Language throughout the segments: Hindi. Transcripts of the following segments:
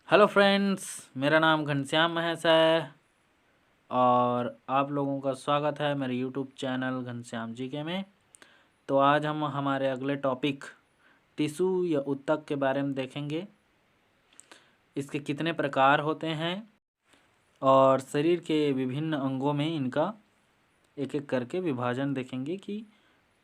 हेलो फ्रेंड्स, मेरा नाम घनश्याम महेश है और आप लोगों का स्वागत है मेरे यूट्यूब चैनल घनश्याम जी के में। तो आज हम हमारे अगले टॉपिक टिश्यू या ऊतक के बारे में देखेंगे। इसके कितने प्रकार होते हैं और शरीर के विभिन्न अंगों में इनका एक एक करके विभाजन देखेंगे कि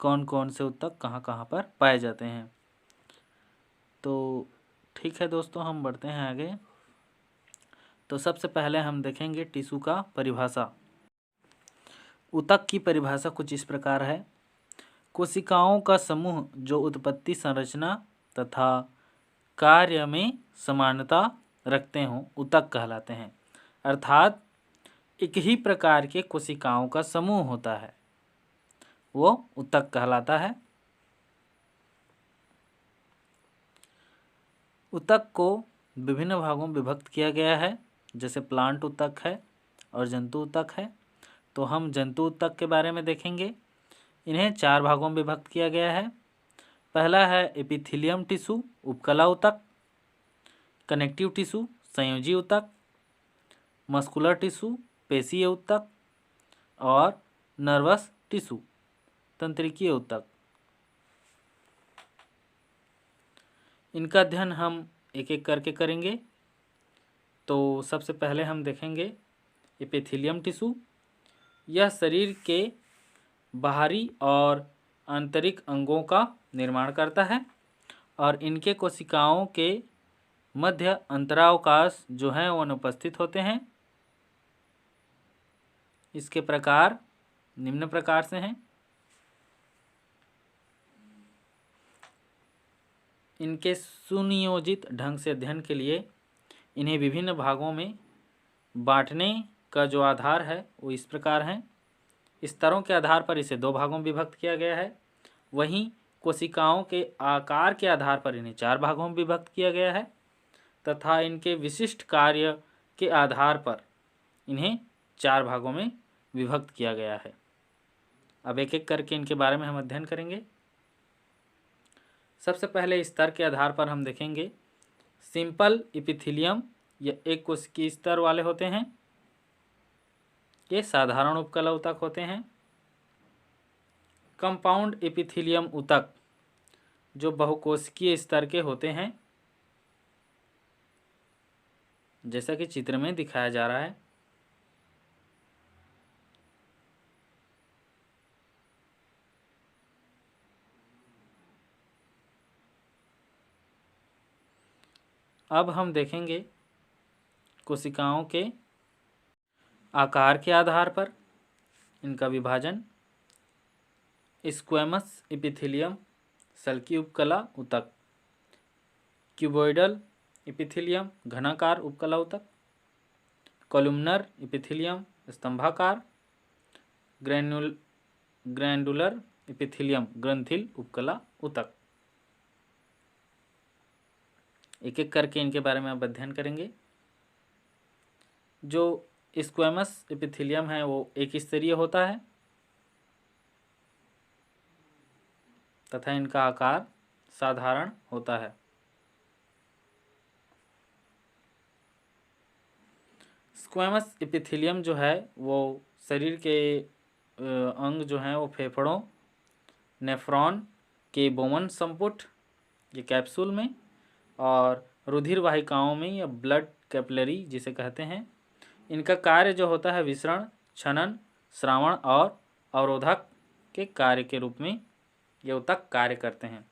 कौन कौन से ऊतक कहाँ कहाँ पर पाए जाते हैं। तो ठीक है दोस्तों, हम बढ़ते हैं आगे। तो सबसे पहले हम देखेंगे टिश्यू का परिभाषा। ऊतक की परिभाषा कुछ इस प्रकार है। कोशिकाओं का समूह जो उत्पत्ति, संरचना तथा कार्य में समानता रखते हों ऊतक कहलाते हैं। अर्थात एक ही प्रकार के कोशिकाओं का समूह होता है, वो ऊतक कहलाता है। ऊतक को विभिन्न भागों में विभक्त किया गया है, जैसे प्लांट ऊतक है और जंतु ऊतक है। तो हम जंतु ऊतक के बारे में देखेंगे। इन्हें 4 भागों में विभक्त किया गया है। पहला है एपिथेलियम टिश्यू उपकला ऊतक, कनेक्टिव टिश्यू संयोजी ऊतक, मस्कुलर टिश्यू पेशीय ऊतक और नर्वस टिश्यू तंत्रिकीय ऊतक। इनका अध्ययन हम एक एक करके करेंगे। तो सबसे पहले हम देखेंगे एपिथेलियम टिश्यू। यह शरीर के बाहरी और आंतरिक अंगों का निर्माण करता है और इनके कोशिकाओं के मध्य अंतरावकाश जो हैं वो अनुपस्थित होते हैं। इसके प्रकार निम्न प्रकार से हैं। इनके सुनियोजित ढंग से अध्ययन के लिए इन्हें विभिन्न भागों में बांटने का जो आधार है वो इस प्रकार है। स्तरों के आधार पर इसे 2 भागों में विभक्त किया गया है। वहीं कोशिकाओं के आकार के आधार पर इन्हें 4 भागों में विभक्त किया गया है तथा इनके विशिष्ट कार्य के आधार पर इन्हें 4 भागों में विभक्त किया गया है। अब एक एक करके इनके बारे में हम अध्ययन करेंगे। सबसे पहले स्तर के आधार पर हम देखेंगे सिंपल एपिथेलियम, ये एक कोशिकीय स्तर वाले होते हैं। ये साधारण उपकला ऊतक होते हैं। कंपाउंड एपिथेलियम ऊतक जो बहुकोशिकीय स्तर के होते हैं, जैसा कि चित्र में दिखाया जा रहा है। अब हम देखेंगे कोशिकाओं के आकार के आधार पर इनका विभाजन। स्क्वैमस एपिथेलियम सल्की उपकला ऊतक, क्यूबॉइडल एपिथेलियम घनाकार उपकला ऊतक, कॉलुमनर एपिथेलियम स्तंभाकार, ग्रैंडुलर एपिथेलियम ग्रंथिल उपकला ऊतक। एक एक करके इनके बारे में आप अध्ययन करेंगे। जो स्क्वैमस एपिथेलियम है वो एक स्तरीय होता है तथा इनका आकार साधारण होता है। स्क्वैमस एपिथेलियम जो है वो शरीर के अंग जो हैं वो फेफड़ों, नेफ्रॉन के बोमन संपुट ये कैप्सूल में और रुधिर वाहिकाओं में या ब्लड कैपिलरी जिसे कहते हैं, इनका कार्य जो होता है विसरण, छनन, श्रावण और अवरोधक के कार्य के रूप में ये ऊतक कार्य करते हैं।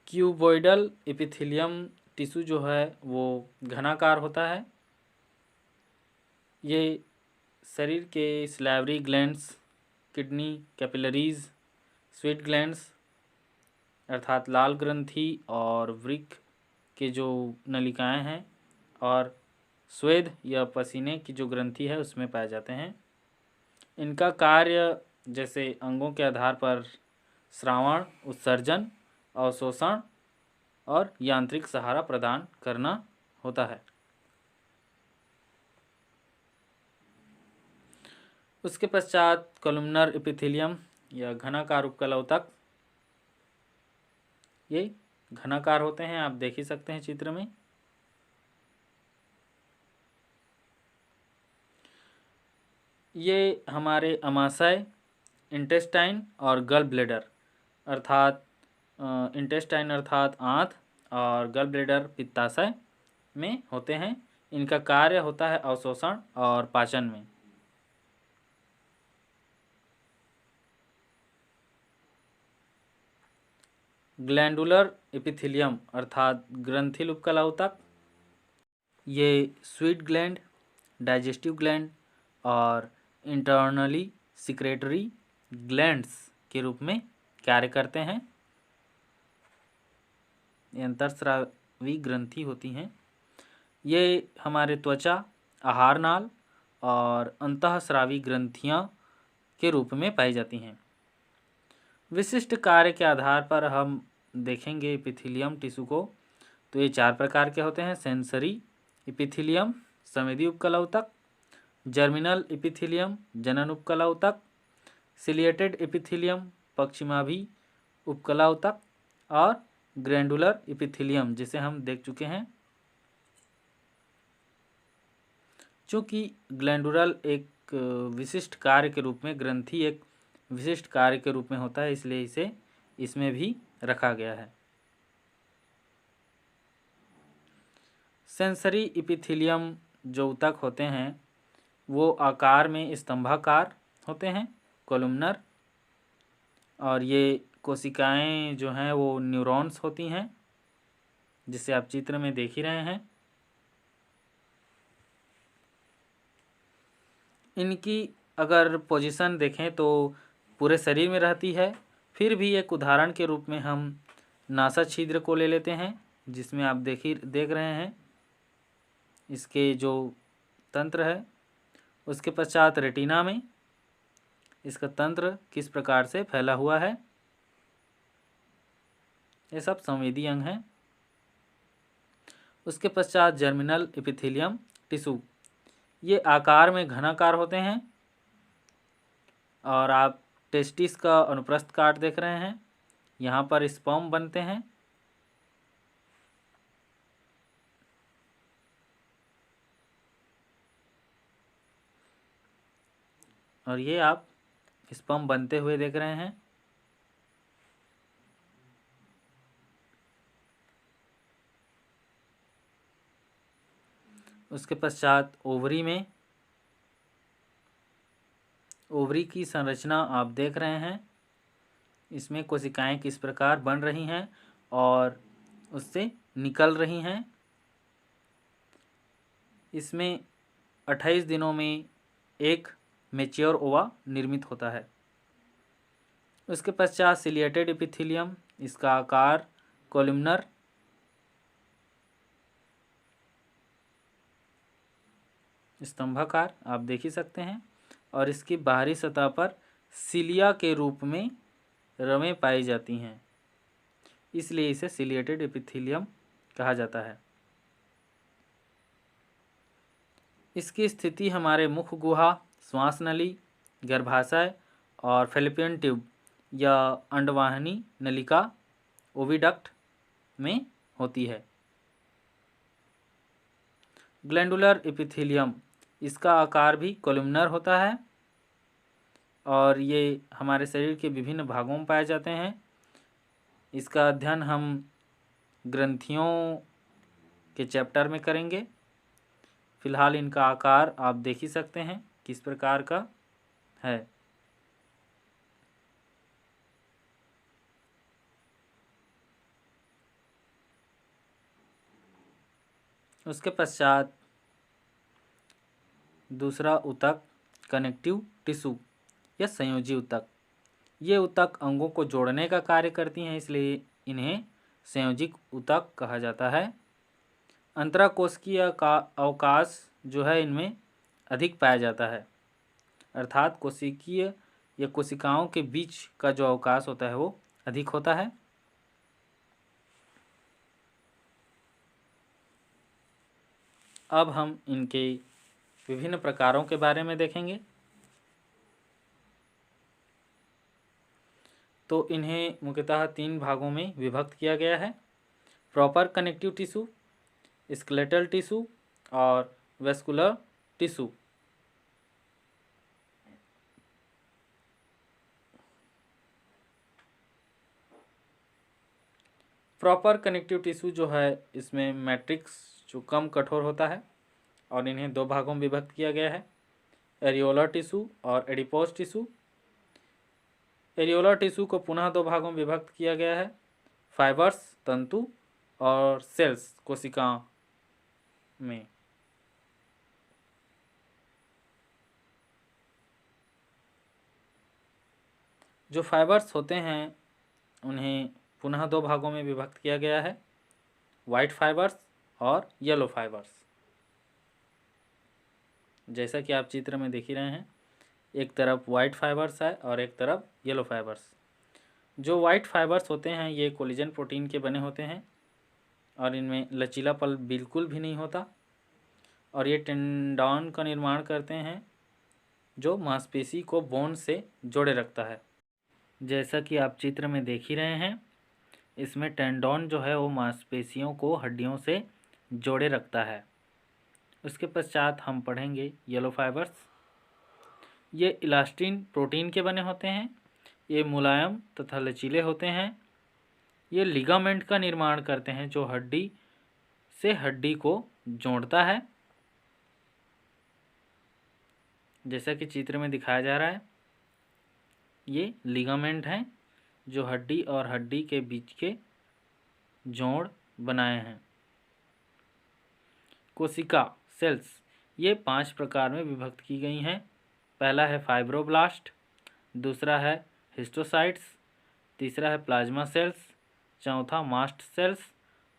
क्यूबॉइडल एपिथेलियम टिश्यू जो है वो घनाकार होता है। ये शरीर के salivary glands, kidney, capillaries, sweat glands अर्थात लाल ग्रंथि और वृक्क के जो नलिकाएं हैं और स्वेद या पसीने की जो ग्रंथि है उसमें पाए जाते हैं। इनका कार्य जैसे अंगों के आधार पर श्रावण, उत्सर्जन, अवशोषण और यांत्रिक सहारा प्रदान करना होता है। उसके पश्चात कॉलुमनर एपिथेलियम या घनाकार उपकलवतक, ये घनाकार होते हैं, आप देख ही सकते हैं चित्र में। ये हमारे अमाशय, इंटेस्टाइन और गल ब्लेडर अर्थात इंटेस्टाइन अर्थात आंत और गल ब्लेडर पित्ताशय में होते हैं। इनका कार्य होता है अवशोषण और पाचन में। ग्लैंडुलर एपिथेलियम अर्थात ग्रंथिल उपकलवतक, ये स्वीट ग्लैंड, डाइजेस्टिव ग्लैंड और इंटरनली सिक्रेटरी ग्लैंड्स के रूप में कार्य करते हैं। ये अंतरस्रावी ग्रंथि होती हैं। ये हमारे त्वचा, आहार नाल और अंतःस्रावी ग्रंथियां के रूप में पाई जाती हैं। विशिष्ट कार्य के आधार पर हम देखेंगे एपिथेलियम टिश्यू को, तो ये 4 प्रकार के होते हैं। सेंसरी एपिथेलियम संवेदी उपकलवतक, जर्मिनल एपिथेलियम जनन उपकलवतक, सिलिएटेड एपिथेलियम पश्चिमाभि उपकलवतक और ग्रैंडुलर एपिथेलियम जिसे हम देख चुके हैं। चूँकि ग्लैंडुलर एक विशिष्ट कार्य के रूप में, ग्रंथि एक विशिष्ट कार्य के रूप में होता है, इसलिए इसे इसमें भी रखा गया है। सेंसरी एपिथेलियम जो ऊतक होते हैं वो आकार में स्तंभाकार होते हैं, कोलुमनर, और ये कोशिकाएं जो हैं वो न्यूरॉन्स होती हैं, जिसे आप चित्र में देख ही रहे हैं। इनकी अगर पोजीशन देखें तो पूरे शरीर में रहती है। फिर भी एक उदाहरण के रूप में हम नासा छिद्र को ले लेते हैं, जिसमें आप देख रहे हैं इसके जो तंत्र है। उसके पश्चात रेटिना में इसका तंत्र किस प्रकार से फैला हुआ है, ये सब संवेदी अंग हैं। उसके पश्चात जर्मिनल एपिथेलियम टिश्यू, ये आकार में घनाकार होते हैं और आप टेस्टिस का अनुप्रस्थ काट देख रहे हैं, यहाँ पर स्पर्म बनते हैं। और ये आप स्पर्म बनते हुए देख रहे हैं। उसके पश्चात ओवरी में, ओवरी की संरचना आप देख रहे हैं। इसमें कोशिकाएं किस प्रकार बन रही हैं और उससे निकल रही हैं। इसमें 28 दिनों में एक मैच्योर ओवा निर्मित होता है। उसके पश्चात सिलिएटेड एपिथेलियम, इसका आकार कोलुमनर, स्तंभाकार आप देख ही सकते हैं, और इसकी बाहरी सतह पर सिलिया के रूप में रमें पाई जाती हैं, इसलिए इसे सिलिएटेड एपिथेलियम कहा जाता है। इसकी स्थिति हमारे मुख गुहा, श्वास नली, गर्भाशय और फैलोपियन ट्यूब या अंडवाहिनी नलिका ओविडक्ट में होती है। ग्लैंडुलर एपिथेलियम, इसका आकार भी कोलुमनर होता है और ये हमारे शरीर के विभिन्न भागों में पाए जाते हैं। इसका अध्ययन हम ग्रंथियों के चैप्टर में करेंगे। फिलहाल इनका आकार आप देख ही सकते हैं किस प्रकार का है। उसके पश्चात दूसरा ऊतक कनेक्टिव टिश्यू या संयोजी ऊतक, ये ऊतक अंगों को जोड़ने का कार्य करती हैं, इसलिए इन्हें संयोजिक ऊतक कहा जाता है। अंतराकोशिकीय का अवकाश जो है इनमें अधिक पाया जाता है, अर्थात कोशिकीय या कोशिकाओं के बीच का जो अवकाश होता है वो अधिक होता है। अब हम इनके विभिन्न प्रकारों के बारे में देखेंगे। तो इन्हें मुख्यतः 3 भागों में विभक्त किया गया है: proper connective tissue, skeletal tissue और vascular tissue. Proper connective tissue जो है, इसमें मैट्रिक्स जो कम कठोर होता है और इन्हें 2 भागों में विभक्त किया गया है: एरियोलर टिश्यू और एडिपोज टिश्यू। एरियोलर टिश्यू को पुनः 2 भागों में विभक्त किया गया है: फाइबर्स तंतु और सेल्स कोशिका में। जो फाइबर्स होते हैं उन्हें पुनः 2 भागों में विभक्त किया गया है: वाइट फाइबर्स और येलो फाइबर्स। जैसा कि आप चित्र में देख ही रहे हैं, एक तरफ वाइट फाइबर्स है और एक तरफ येलो फाइबर्स। जो वाइट फाइबर्स होते हैं ये कोलेजन प्रोटीन के बने होते हैं और इनमें लचीलापन बिल्कुल भी नहीं होता और ये टेंडन का निर्माण करते हैं जो मांसपेशी को बोन से जोड़े रखता है। जैसा कि आप चित्र में देख ही रहे हैं, इसमें टेंडन जो है वो मांसपेशियों को हड्डियों से जोड़े रखता है। उसके पश्चात हम पढ़ेंगे येलो फाइबर्स। ये इलास्टिन प्रोटीन के बने होते हैं। ये मुलायम तथा लचीले होते हैं। ये लिगामेंट का निर्माण करते हैं जो हड्डी से हड्डी को जोड़ता है। जैसा कि चित्र में दिखाया जा रहा है, ये लिगामेंट हैं जो हड्डी और हड्डी के बीच के जोड़ बनाए हैं। कोशिका सेल्स ये 5 प्रकार में विभक्त की गई हैं। पहला है फाइब्रोब्लास्ट, दूसरा है हिस्टोसाइट्स, तीसरा है प्लाज्मा सेल्स, चौथा मास्ट सेल्स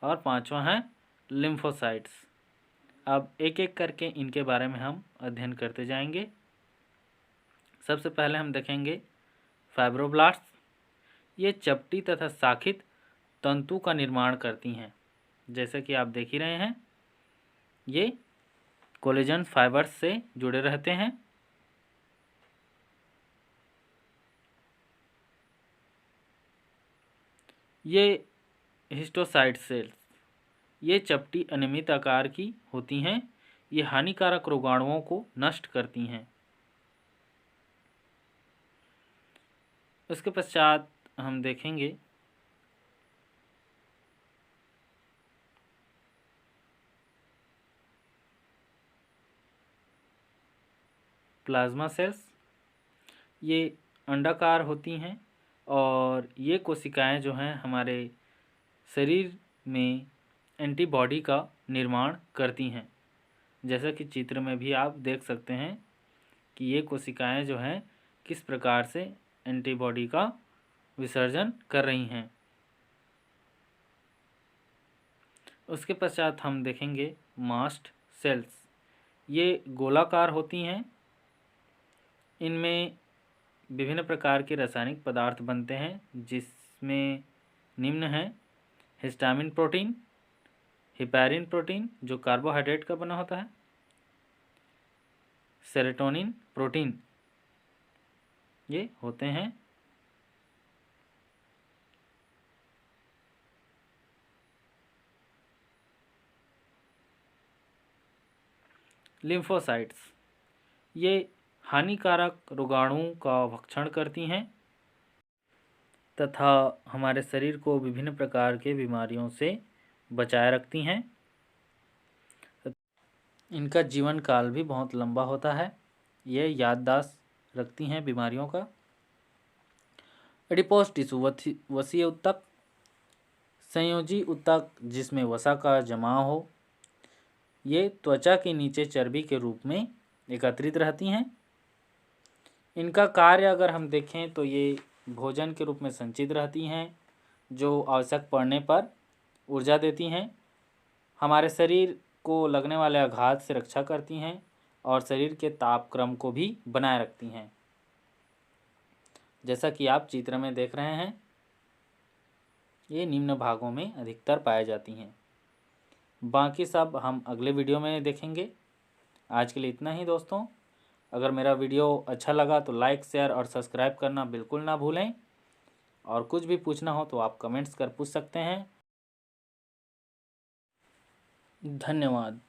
और पांचवा है लिम्फोसाइट्स। अब एक एक करके इनके बारे में हम अध्ययन करते जाएंगे। सबसे पहले हम देखेंगे फाइब्रोब्लास्ट। ये चपटी तथा शाखित तंतु का निर्माण करती हैं। जैसे कि आप देख ही रहे हैं, ये कोलेजन फाइबर्स से जुड़े रहते हैं। ये हिस्टोसाइट सेल्स, ये चपटी अनियमित आकार की होती हैं। ये हानिकारक रोगाणुओं को नष्ट करती हैं। उसके पश्चात हम देखेंगे प्लाज्मा सेल्स। ये अंडाकार होती हैं और ये कोशिकाएं जो हैं हमारे शरीर में एंटीबॉडी का निर्माण करती हैं। जैसा कि चित्र में भी आप देख सकते हैं कि ये कोशिकाएं जो हैं किस प्रकार से एंटीबॉडी का विसर्जन कर रही हैं। उसके पश्चात हम देखेंगे मास्ट सेल्स। ये गोलाकार होती हैं। इनमें विभिन्न प्रकार के रासायनिक पदार्थ बनते हैं, जिसमें निम्न हैं: हिस्टामिन प्रोटीन, हिपैरिन प्रोटीन जो कार्बोहाइड्रेट का बना होता है, सेरोटोनिन प्रोटीन ये होते हैं। लिम्फोसाइट्स ये हानिकारक रोगाणुओं का भक्षण करती हैं तथा हमारे शरीर को विभिन्न प्रकार के बीमारियों से बचाए रखती हैं। इनका जीवन काल भी बहुत लंबा होता है। ये याददाश्त रखती हैं बीमारियों का। एडिपोज टिश्यू वसीय ऊतक, संयोजी ऊतक जिसमें वसा का जमाव हो। ये त्वचा के नीचे चर्बी के रूप में एकत्रित रहती हैं। इनका कार्य अगर हम देखें तो ये भोजन के रूप में संचित रहती हैं, जो आवश्यक पड़ने पर ऊर्जा देती हैं। हमारे शरीर को लगने वाले आघात से रक्षा करती हैं और शरीर के तापक्रम को भी बनाए रखती हैं। जैसा कि आप चित्र में देख रहे हैं, ये निम्न भागों में अधिकतर पाई जाती हैं। बाकी सब हम अगले वीडियो में देखेंगे। आज के लिए इतना ही दोस्तों। अगर मेरा वीडियो अच्छा लगा तो लाइक, शेयर और सब्सक्राइब करना बिल्कुल ना भूलें और कुछ भी पूछना हो तो आप कमेंट्स कर पूछ सकते हैं। धन्यवाद।